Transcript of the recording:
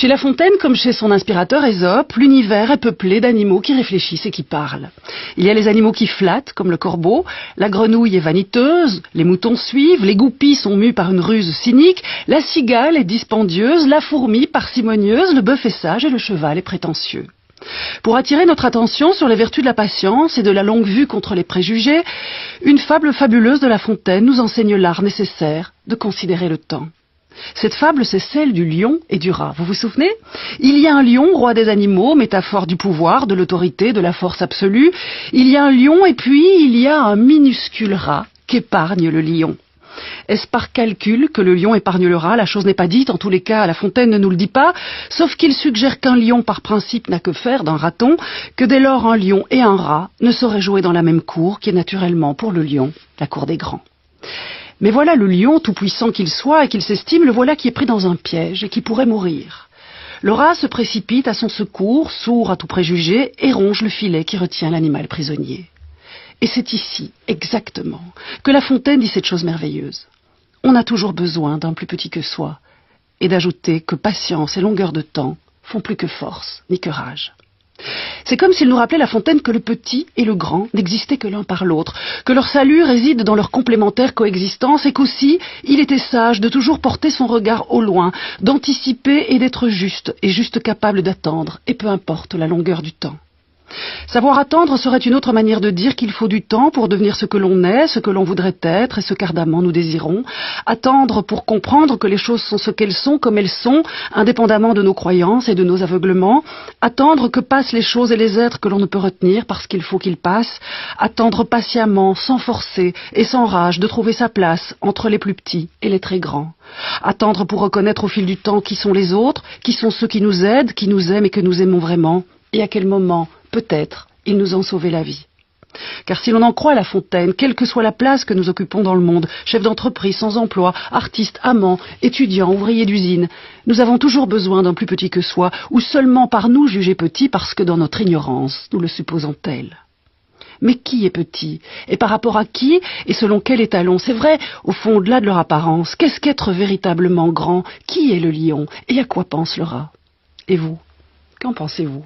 Chez La Fontaine, comme chez son inspirateur Ésope, l'univers est peuplé d'animaux qui réfléchissent et qui parlent. Il y a les animaux qui flattent, comme le corbeau, la grenouille est vaniteuse, les moutons suivent, les goupilles sont mues par une ruse cynique, la cigale est dispendieuse, la fourmi parcimonieuse, le bœuf est sage et le cheval est prétentieux. Pour attirer notre attention sur les vertus de la patience et de la longue vue contre les préjugés, une fable fabuleuse de La Fontaine nous enseigne l'art nécessaire de considérer le temps. Cette fable, c'est celle du lion et du rat. Vous vous souvenez? Il y a un lion, roi des animaux, métaphore du pouvoir, de l'autorité, de la force absolue. Il y a un lion et puis il y a un minuscule rat qu'épargne le lion. Est-ce par calcul que le lion épargne le rat? La chose n'est pas dite, en tous les cas, La Fontaine ne nous le dit pas, sauf qu'il suggère qu'un lion, par principe, n'a que faire d'un raton, que dès lors un lion et un rat ne sauraient jouer dans la même cour, qui est naturellement, pour le lion, la cour des grands. Mais voilà le lion, tout puissant qu'il soit et qu'il s'estime, le voilà qui est pris dans un piège et qui pourrait mourir. Le rat se précipite à son secours, sourd à tout préjugé, et ronge le filet qui retient l'animal prisonnier. Et c'est ici, exactement, que La Fontaine dit cette chose merveilleuse. On a toujours besoin d'un plus petit que soi, et d'ajouter que patience et longueur de temps font plus que force, ni que rage. C'est comme s'il nous rappelait La Fontaine que le petit et le grand n'existaient que l'un par l'autre, que leur salut réside dans leur complémentaire coexistence et qu'aussi il était sage de toujours porter son regard au loin, d'anticiper et d'être juste, et juste capable d'attendre, et peu importe la longueur du temps. Savoir attendre serait une autre manière de dire qu'il faut du temps pour devenir ce que l'on est, ce que l'on voudrait être et ce qu'ardemment nous désirons. Attendre pour comprendre que les choses sont ce qu'elles sont, comme elles sont, indépendamment de nos croyances et de nos aveuglements. Attendre que passent les choses et les êtres que l'on ne peut retenir parce qu'il faut qu'ils passent. Attendre patiemment, sans forcer et sans rage, de trouver sa place entre les plus petits et les très grands. Attendre pour reconnaître au fil du temps qui sont les autres, qui sont ceux qui nous aident, qui nous aiment et que nous aimons vraiment, et à quel moment peut-être, ils nous ont sauvé la vie. Car si l'on en croit La Fontaine, quelle que soit la place que nous occupons dans le monde, chef d'entreprise, sans emploi, artiste, amant, étudiant, ouvrier d'usine, nous avons toujours besoin d'un plus petit que soi, ou seulement par nous jugé petit parce que dans notre ignorance, nous le supposons tel. Mais qui est petit? Et par rapport à qui? Et selon quel étalon? C'est vrai, au fond, au-delà de leur apparence, qu'est-ce qu'être véritablement grand? Qui est le lion? Et à quoi pense le rat? Et vous? Qu'en pensez-vous?